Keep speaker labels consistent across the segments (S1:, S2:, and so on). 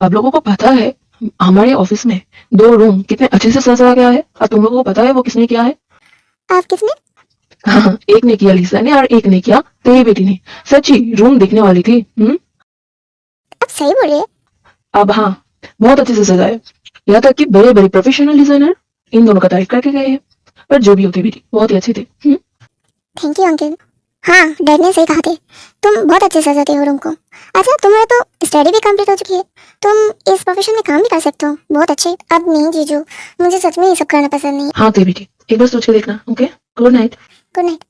S1: आप लोगों को पता है हमारे ऑफिस में 2 रूम कितने अच्छे से सजाया गया है? और तुम लोगों को पता है वो किसने किया है?
S2: आप किसने?
S1: हाँ, एक ने किया लिसा ने और एक ने किया तेरी बेटी ने। सच्ची रूम दिखने वाली थी।
S2: आप सही बोल रहे हैं?
S1: अब हाँ, बहुत अच्छे से सजाया। यहाँ तक कि बड़े बड़े प्रोफेशनल डिजाइनर इन दोनों का तारीफ करके गए हैं। पर जो भी होते बेटी बहुत ही अच्छे थे।
S2: Thank you uncle. हाँ, डैड ने सही कहा थे, तुम बहुत अच्छे सजाते हो रूम को। अच्छा, तुम्हारा तो स्टडी भी कंप्लीट हो चुकी है, तुम इस प्रोफेशन में काम भी कर सकते हो। बहुत अच्छे। अब नहीं जीजू, मुझे सच में ये सब करना पसंद नहीं।
S1: हाँ तेरी बेटी, एक बार सोच के देखना। Okay, good night.
S2: Good night.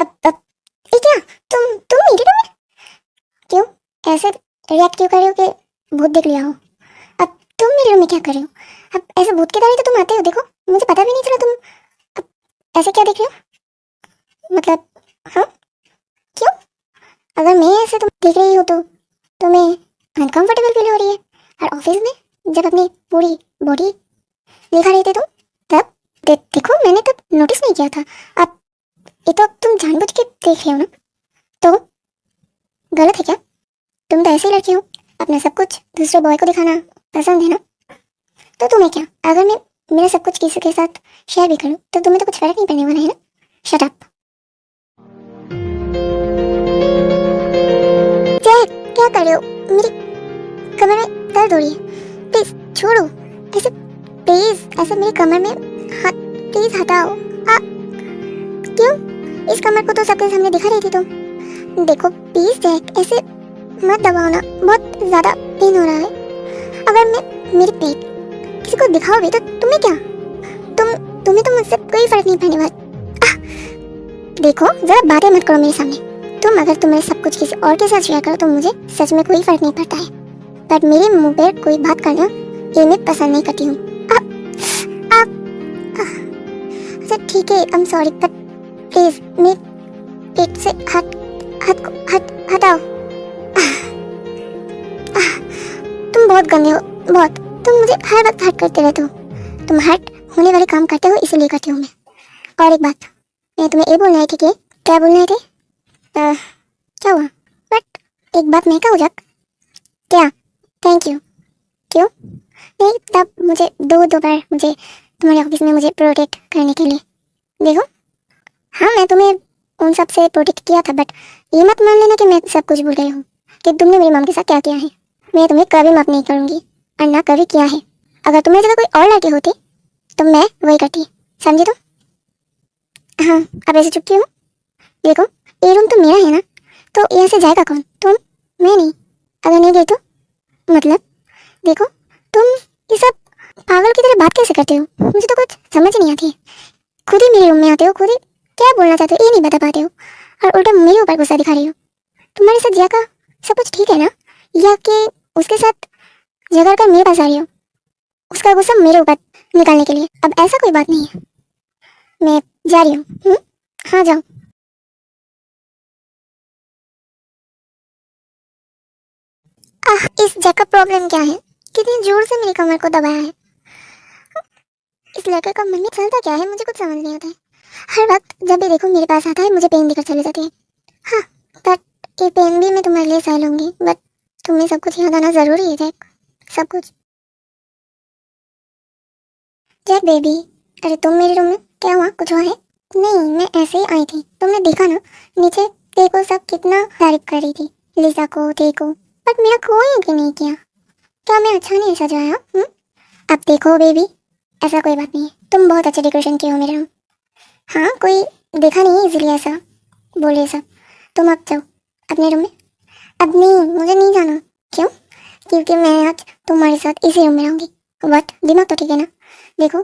S2: अब ये क्या, तुम मेरे रूम में क्यों ऐसे रिएक्ट क्यों कर रहे हो कि भूत देख लिया हो? अब तुम मेरे रूम में क्या कर रहे हो? अब ऐसे भूत के तरह तो तुम आते हो, देखो मुझे पता भी नहीं चला तुम अब ऐसे क्या देख रहे हो, मतलब। हाँ, क्यों? अगर मैं ऐसे तुम देख रही हो तो तुम्हें अनकंफर्टेबल फील हो रही है, और ऑफिस में जब अपनी पूरी बॉडी दिखा रही थी तुम, तब देखो मैंने तब नोटिस नहीं किया था। अब ये तो तुम जानबूझ के देख रहे हो ना, तो गलत है क्या? तुम तो ऐसे ही लड़की हो, अपना सब कुछ दूसरे बॉय को दिखाना पसंद है ना, तो तुम्हें क्या, अगर मैं मेरा सब कुछ किसी के साथ शेयर भी करूं तो तुम्हें तो कुछ फर्क नहीं पड़ने वाला है ना। Shut up. क्या कर रहे हो? मेरी कमर में दर्द हो रही है, प्लीज छोड़ो। ऐसे प्लीज, ऐसे मेरी कमर में हाथ प्लीज हटाओ। क्यों? इस कमर को तो सबके सामने दिखा रही थी तुम। देखो प्लीज देख, ऐसे मत दबाओ ना, बहुत ज्यादा पेन हो रहा है। अगर मैं मेरी पेट किसी को दिखाओ भी तो तुम्हें क्या, तुम्हें तो मुझसे कोई फर्क नहीं पड़ने वाला। देखो जरा बातें मत करो मेरे सामने। अगर तुम्हें सब कुछ किसी और के साथ शेयर करो तो मुझे सच में कोई फर्क नहीं पड़ता है, पर मेरे मुंह पर कोई बात करना ये मैं पसंद नहीं करती हूँ। अच्छा ठीक है, I am sorry, but please मेरे पेट से हटाओ। तुम बहुत गंदे हो, बहुत। तुम मुझे हर वक्त हर्ट करते रहते हो। तुम हर्ट होने वाले काम करते हो, इसीलिए करती हूँ मैं। और एक बात, मैं तुम्हें ये बोलना है कि क्या बोलना है थे? क्या हुआ? बट एक बात मैं कहूँ जक, क्या? Thank you. क्यों? नहीं, तब मुझे दो बार मुझे तुम्हारे ऑफिस में मुझे प्रोटेक्ट करने के लिए। देखो हाँ, मैं तुम्हें उन सब से प्रोटेक्ट किया था, बट ये मत मान लेना कि मैं सब कुछ भूल गई हूँ कि तुमने मेरी मम के साथ क्या किया है। मैं तुम्हें कभी माफ नहीं करूँगी, और ना कभी किया है। अगर तुम्हारी जगह कोई और लड़की होती तो मैं वही करती, समझे तुम? हाँ, अब ऐसे चुप क्यों? देखो ये रूम तो मेरा है ना, तो यहाँ से जाएगा कौन? तुम? मैं नहीं। अगर नहीं गई तो मतलब, देखो तुम ये सब पागल की तरह बात कैसे करते हो? मुझे तो कुछ समझ नहीं आती है। खुद ही मेरे रूम में आते हो, खुद ही क्या बोलना चाहते हो ये नहीं बता पाते हो, और उल्टा मेरे ऊपर गुस्सा दिखा रही हो। तुम्हारे साथ जिया का सब कुछ ठीक है ना, या कि उसके साथ झगड़ कर मेरे पास आ रही हो उसका गुस्सा मेरे ऊपर निकालने के लिए? अब ऐसा कोई बात नहीं है, मैं जा रही हूँ। हाँ जाओ। इस जगह प्रॉब्लम क्या है? कितनी जोर से मेरी कमर को दबाया है। इस लड़के का मन में चलता क्या है, मुझे कुछ समझ नहीं आता है। हर वक्त जब भी देखो मेरे पास आता है, मुझे पेन देकर चले जाते हैं। हाँ, बट ये पेन भी मैं तुम्हारे लिए सह लूंगी, बट तुम्हें सब कुछ याद आना जरूरी है जैक, सब कुछ। जैक बेबी, अरे तुम मेरे रूम में क्या हुआ? कुछ हुआ है? नहीं, मैं ऐसे ही आई थी, तुमने देखा ना नीचे, देखो सब कितना तारीफ कर रही थी लिसा को, देखो, बट मेरा कोई भी नहीं किया। क्या मैं अच्छा नहीं सजाया? अब देखो बेबी, ऐसा कोई बात नहीं है, तुम बहुत अच्छे डेकोरेशन किए हो मेरे रूम। हाँ, कोई देखा नहीं इसीलिए ऐसा बोले सब। तुम अब जाओ अपने रूम में। अब नहीं, मुझे नहीं जाना। क्यों? क्योंकि मैं आज तुम्हारे साथ इसी रूम में रहूंगी। बट दिमाग तो ठीक है ना? देखो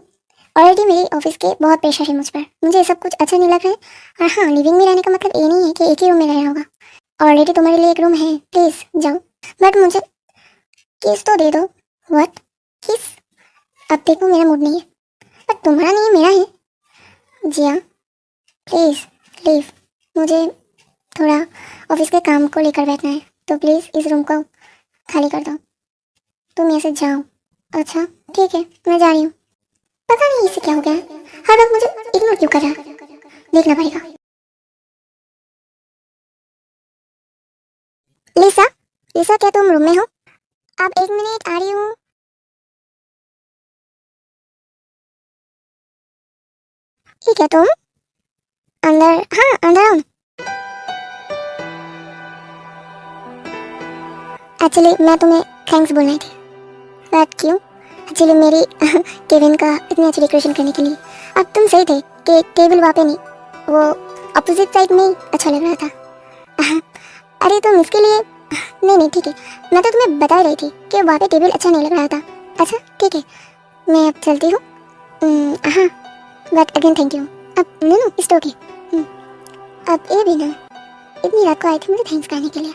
S2: ऑलरेडी मेरी ऑफिस के बहुत प्रेशर है मुझ पर, मुझे सब कुछ अच्छा नहीं लग रहा है। और हाँ, लिविंग में रहने का मतलब ये नहीं है कि एक ही रूम में रहना होगा। ऑलरेडी तुम्हारे लिए एक रूम है, प्लीज जाओ। बट मुझे किस तो दे दो। व्हाट किस? अब देखो मेरा मूड नहीं है, पर तुम्हारा नहीं है, मेरा है। जिया प्लीज लीव, मुझे थोड़ा ऑफिस के काम को लेकर बैठना है, तो प्लीज इस रूम को खाली कर दो। तुम यहाँ से जाओ। अच्छा ठीक है, मैं जा रही हूँ। पता नहीं इसे क्या हो गया है, हर वक्त मुझे इग्नोर क्यों कर रहा है, देखना पड़ेगा। लिसा, लिसा क्या तुम रूम में हो? अब 1 मिनट आ रही हूँ। ठीक है तुम अंदर, हाँ अंदर आओ। एक्चुअली मैं तुम्हें थैंक्स बोलनी थी। बट क्यों? एक्चुअली मेरी केविन का इतनी अच्छी डेकोरेशन करने के लिए। अब तुम सही थे कि टेबल वहाँ पे नहीं, वो अपोजिट साइड में ही अच्छा लग रहा था। अरे तुम इसके लिए नहीं नहीं ठीक है, मैं तो तुम्हें बता रही थी कि वहाँ पे टेबल अच्छा नहीं लग रहा था। अच्छा ठीक है, मैं अब चलती हूँ। हाँ बट अगेन थैंक यू। अब नो नो इट्स ओके। अब ये भी ना, इतनी रात को आई थी मुझे थैंक्स करने के लिए।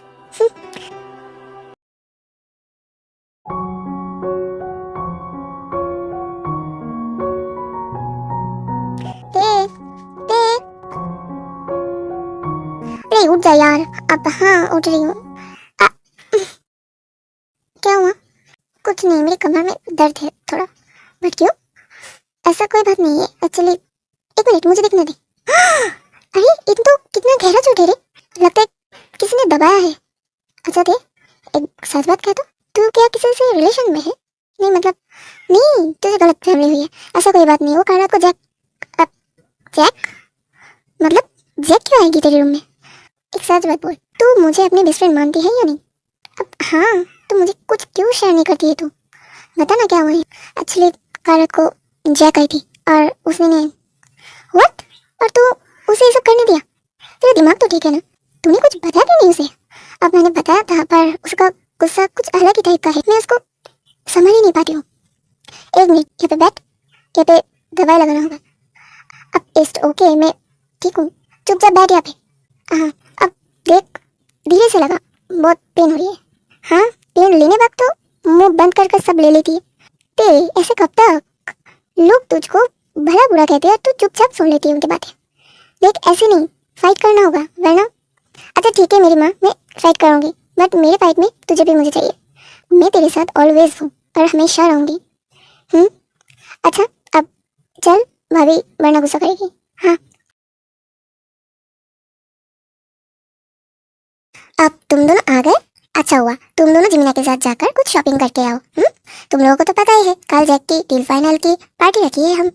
S2: देव, देव, अरे उठ जा यार। अब हाँ उठ रही हूँ। आ, क्या हुआ? कुछ नहीं, मेरी कमर में दर्द है थोड़ा। बट क्यों? ऐसा कोई बात नहीं है एक्चुअली। एक मिनट मुझे देखने दे। अरे ये तो कितना गहरा चोट है रे, लगता है किसी ने दबाया है। अच्छा दे, एक सच बात कह, तो तू क्या किसी से रिलेशन में है? नहीं मतलब, नहीं तुझे गलत फहमी हुई है, ऐसा कोई बात नहीं। वो कह रहा को जैक, जैक मतलब जैक क्यों आएगी तेरे रूम में? एक सच बात बोल, तू मुझे अपनी बेस्ट फ्रेंड मानती है या नहीं? अब हाँ, तो मुझे कुछ क्यों शेयर नहीं करती है तू? बता ना क्या हुआ है। एक्चुअली कारत को जैक आई थी और उसने ने व्हाट, और तू उसे ये सब करने दिया? तेरा दिमाग तो ठीक है ना? तूने कुछ बताया क्यों नहीं उसे? अब मैंने बताया था पर उसका गुस्सा कुछ अलग ही टाइप का है, मैं उसको समझ ही नहीं पाती हूँ। एक मिनट यहाँ पे बैठ, यहाँ पे दवाई लगाना होगा। अब इट्स ओके, मैं ठीक हूँ, चुपचाप बैठ यहाँ पे। हाँ अब देख, धीरे से लगा, बहुत पेन हो रही है। हाँ पेन लेने वक्त तो मुंह बंद कर सब ले लेती है। ते ऐसे कब तक? लोग तुझको भला बुरा कहते हैं, तू चुपचाप सुन लेती है उनकी बातें। देख ऐसे नहीं, फाइट करना होगा वरना। अच्छा ठीक है मेरी माँ, मैं फाइट करूँगी, बट मेरे फाइट में तुझे भी मुझे चाहिए। मैं तेरे साथ ऑलवेज हूँ और हमेशा रहूँगी। अच्छा अब चल, भाभी वरना गुस्सा करेगी। हाँ अब तुम दोनों आ गए, अच्छा हुआ। तुम दोनों जिमिना के साथ जाकर कुछ शॉपिंग करके आओ। तुम लोगों को तो पता ही है कल जैक की डील फाइनल की पार्टी रखी है हम।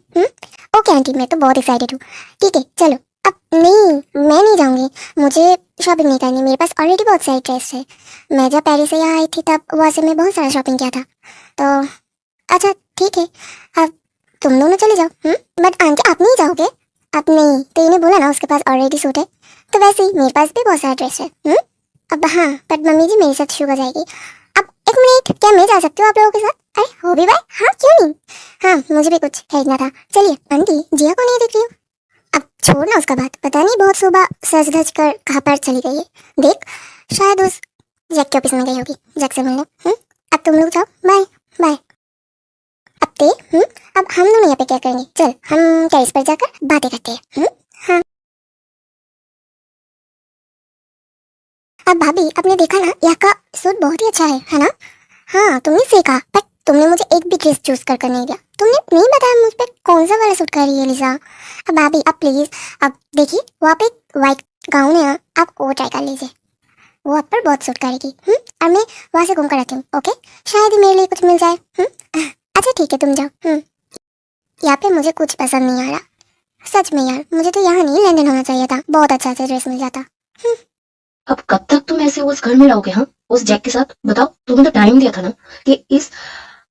S2: ओके आंटी, मैं तो बहुत एक्साइटेड हूँ। ठीक है चलो। अब नहीं, मैं नहीं जाऊँगी, मुझे शॉपिंग नहीं करनी, मेरे पास ऑलरेडी बहुत सारी ड्रेस है। मैं जब पेरिस से यहाँ आई थी तब वहाँ से मैं बहुत सारा शॉपिंग किया था। तो अच्छा ठीक है, अब तुम दोनों चले जाओ। बट आंटी आप नहीं जाओगे? आप नहीं तो इन्हें बोला ना, उसके पास ऑलरेडी सूट है। तो वैसे ही मेरे पास भी बहुत सारा ड्रेस है। अब हाँ बट मम्मी जी मेरे साथ शुगर जाएगी। अब एक मिनट, क्या मैं जा सकती हूँ आप लोगों के साथ? अरे हो भी भाई, हाँ क्यों नहीं। हाँ मुझे भी कुछ खरीदना था। चलिए आंटी, जिया को नहीं दिख रही हूँ। अब छोड़ ना उसका बात, पता नहीं बहुत सुबह सज धज कर कहाँ पर चली गई है। देख शायद उस जैक के ऑफिस में गई होगी जैक से मिलने। अब तुम लोग जाओ, बाय बाय। अब ते अब हम दोनों यहाँ पे क्या करेंगे? चल हम टेरेस पर जाकर बातें करते हैं। हाँ अब भाभी आपने देखा ना, यहाँ का सूट बहुत ही अच्छा है ना? हाँ तुमने सही कहा, पर तुमने मुझे एक भी ड्रेस चूज कर नहीं दिया। तुमने नहीं बताया मुझ पर कौन सा वाला सूट कर रही है लिसा। अब भाभी अब प्लीज, अब देखिए वहाँ पे व्हाइट गाउन है ना, आप वो ट्राई कर लीजिए, वो आप पर बहुत सूट करेगी। और मैं वहाँ से घूम कर आती हूँ। ओके, शायद ही मेरे लिए कुछ मिल जाए। अच्छा ठीक है तुम जाओ। यहाँ पे मुझे कुछ पसंद नहीं आ रहा सच में यार, मुझे तो यहाँ नहीं लंदन होना चाहिए था, बहुत अच्छा अच्छा ड्रेस मिल जाता।
S1: अब कब तक तुम ऐसे उस घर में रहोगे? हाँ उस जैक के साथ? बताओ, तुमने तो टाइम दिया था ना कि इस,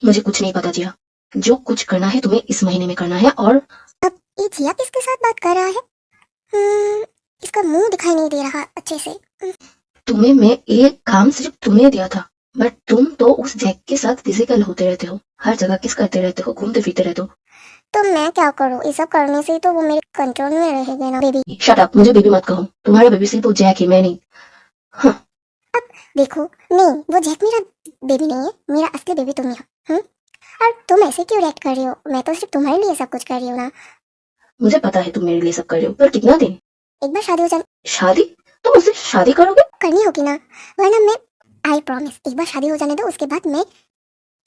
S1: मुझे कुछ नहीं पता जिया, जो कुछ करना है तुम्हें इस महीने में करना है। और
S2: अब ये जिया किसके साथ बात कर रहा है? इसका मुंह दिखाई नहीं दे रहा अच्छे से।
S1: तुम्हें मैं एक काम सिर्फ तुम्हें दिया था, बट तुम तो उस जैक के साथ फिजिकल होते रहते हो, हर जगह किस करते रहते हो, घूमते फिरते रहते हो।
S2: तो मैं क्या करूँ? ये सब करने से तो वो मेरे कंट्रोल में रहेगा ना बेबी।
S1: शट अप, मुझे बेबी मत कहो, तुम्हारा बेबी सिर्फ वो जैक है, मैं नहीं। हाँ।
S2: देखो, नहीं, वो जैक मेरा बेबी नहीं है, मेरा असली बेबी तुम ही हो। और तुम ऐसे क्यों रिएक्ट कर रही हो? मैं तो सिर्फ तुम्हारे लिए सब कुछ कर रही हूँ ना।
S1: मुझे पता है तुम मेरे लिए सब कर रहे हो, पर कितना दिन?
S2: एक बार शादी हो जाए।
S1: शादी? तुम मुझसे शादी करोगे?
S2: करनी होगी ना, वरना मैं, आई प्रॉमिस, एक बार शादी हो जाने दो, उसके बाद मैं।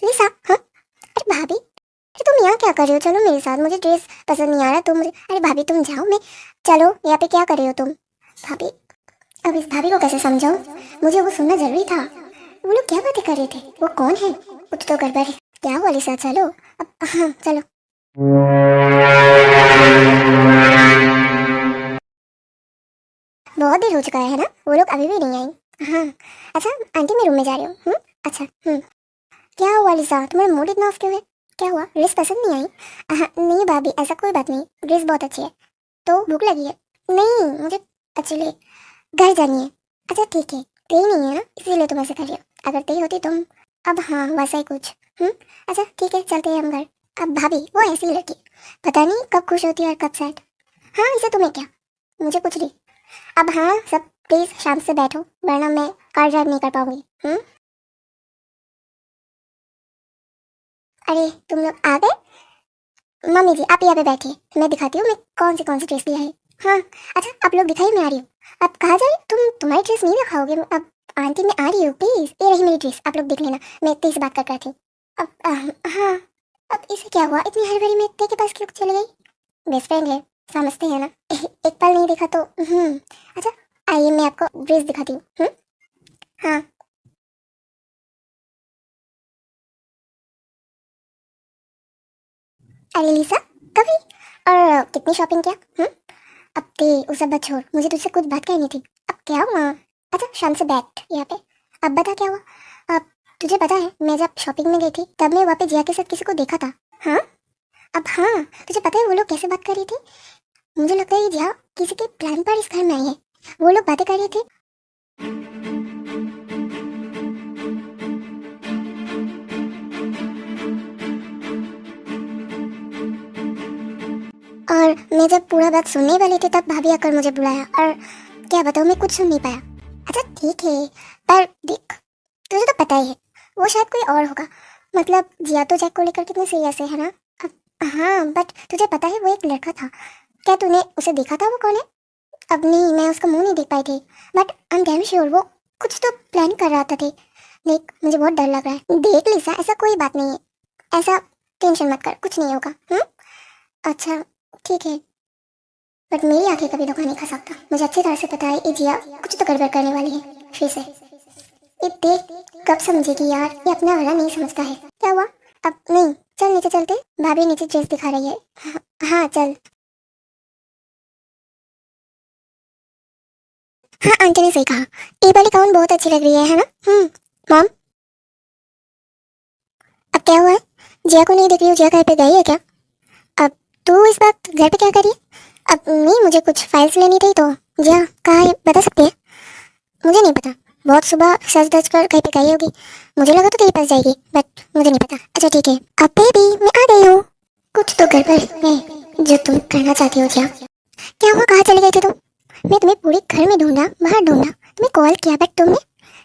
S2: लिसा, हाँ? अरे भाभी, अरे तुम यहाँ क्या कर रही हो? चलो मेरे साथ, मुझे ड्रेस पसंद नहीं आ रहा, तुम मुझे, अरे भाभी तुम जाओ, मैं, चलो, यहाँ पे क्या कर रही हो तुम? भाभी, अब इस भाभी को कैसे समझाऊं? मुझे वो सुनना जरूरी था। वो लोग क्या बातें कर रहे थे? वो कौन है? कुछ तो गड़बड़ है। क्या हुआ लिसा? चलो अब, हाँ चलो। बहुत देर हो चुका है ना? वो लोग अभी भी नहीं आई। हाँ, अच्छा आंटी मैं रूम में जा रही हूँ। अच्छा। क्या हुआ लिसा, तुम्हारा मूड इतना ऑफ क्यों है? क्या हुआ, ड्रेस पसंद नहीं आई? नहीं भाभी, ऐसा कोई बात नहीं, ड्रेस बहुत अच्छी है। तो भूख लगी है? नहीं, मुझे एक्चुअली घर जानी है। अच्छा ठीक है, तेई नहीं है ना, इसीलिए तुम ऐसे कर रही हो। अगर तेई होती तुम, अब हाँ वैसा ही कुछ। अच्छा ठीक है, चलते हैं हम घर। अब भाभी, वो ऐसी लड़की, पता नहीं कब खुश होती है और कब सैड। हाँ, इसे तुम्हें क्या, मुझे कुछ नहीं। अब हाँ सब प्लीज शाम से बैठो, वरना मैं कार ड्राइव नहीं कर पाऊंगी। अरे तुम लोग आ गए? मम्मी जी आप यहाँ पे बैठिए, मैं दिखाती हूँ मैं कौन सी ड्रेस लिया है। हाँ, अच्छा आप लोग दिखाइए, मैं आ रही हूँ। अब कहाँ जा रही हो? तुम्हारी ड्रेस नहीं दिखाओगे? अब आंटी मैं आ रही हूँ, प्लीज, ये रही मेरी ड्रेस, आप लोग देख लेना। मैं इतनी से बात कर रही थी। अब हाँ, अब इसे क्या हुआ, इतनी हड़बड़ी में इतने के पास क्यों चली गई? बेस्ट फ्रेंड है, समझते हैं ना। एक पल नहीं देखा तो। अच्छा आइए मैं आपको ड्रेस दिखाती हूँ। हाँ, अरे लिसा, कभी, और कितनी शॉपिंग किया? अब ते वो सब बात छोड़, मुझे तुझसे कुछ बात करनी थी। अब क्या हुआ? अच्छा शाम से बैठ यहाँ पे, अब बता क्या हुआ? अब तुझे पता है मैं जब शॉपिंग में गई थी तब मैं वहाँ पे जिया के साथ किसी को देखा था। हाँ, अब हाँ तुझे पता है वो लोग कैसे बात कर रही थी? मुझे लगता है ये जिया किसी के प्लान पर इस घर में आई है। वो लोग बातें कर रहे थे। और मैं जब पूरा बात सुनने वाली थी तब भाभी आकर मुझे बुलाया, और क्या बताऊँ मैं कुछ सुन नहीं पाया। अच्छा ठीक है, पर देख, तुझे तो पता ही है वो शायद कोई और होगा। मतलब जिया तो जैक को लेकर कितने सीरियस है ना? अब हाँ, बट तुझे पता है वो एक लड़का था। क्या तूने उसे देखा था? वो कौन है? अब नहीं, मैं उसका मुंह नहीं देख पाई थी, but I am damn sure वो कुछ तो प्लान कर रहा था। देख मुझे बहुत डर लग रहा है। देख लिसा, ऐसा कोई बात नहीं है, ऐसा टेंशन मत कर, कुछ नहीं होगा। अच्छा ठीक है, बट मेरी आंखें कभी धोखा नहीं खा सकता। मुझे अच्छी तरह से पता है ये जिया कुछ तो गड़बड़ करने वाली है फिर से। ये देख कब समझेगी यार, ये अपना वाला नहीं समझता है। क्या हुआ? अब नहीं, चल नीचे चलते, भाभी नीचे ड्रेस दिखा रही है। हाँ चल। हाँ आंटी ने सही कहा, ये वाली गाउन बहुत अच्छी लग रही है ना? मॉम, अब क्या हुआ है? जिया को नहीं देख रही हो? जिया घर पे गई है क्या? अब तू इस वक्त घर पे क्या करी? अब नहीं, मुझे कुछ फाइल्स लेनी थी, तो जिया कहाँ है बता सकती है? मुझे नहीं पता, बहुत सुबह सच धज कर कहीं पे गई होगी। मुझे लगा तो तेरे पास जाएगी, बट मुझे नहीं पता। अच्छा ठीक है, अब बेबी मैं आ गई हूँ। कुछ तो गड़बड़ है जो तुम करना चाहती हो। क्या हुआ, कहाँ चले गए थे तुम? मैं तुम्हें पूरे घर में ढूंढा, बाहर ढूंढा, तुम्हें कॉल किया, बट तुमने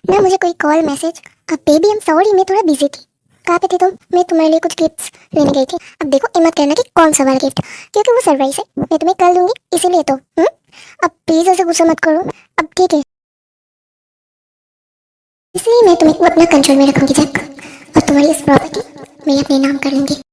S2: ना मुझे कोई कॉल मैसेज। अब बेबी आई एम सॉरी, मैं थोड़ा बिजी थी। कहाँ पे थे तुम? मैं तुम्हारे लिए कुछ गिफ्ट्स लेने गई थी। अब देखो ये मत कहना कि कौन सा वाला गिफ्ट, क्योंकि वो सरप्राइज है, मैं तुम्हें कल दूंगी, इसीलिए तो। अब प्लीज ऐसे गुस्सा मत करो। अब ठीक है, इसलिए मैं तुम्हें अपना कंट्रोल में रखूंगी जैक, और तुम्हारी इस प्रॉपर्टी मैं अपने नाम कर लूंगी।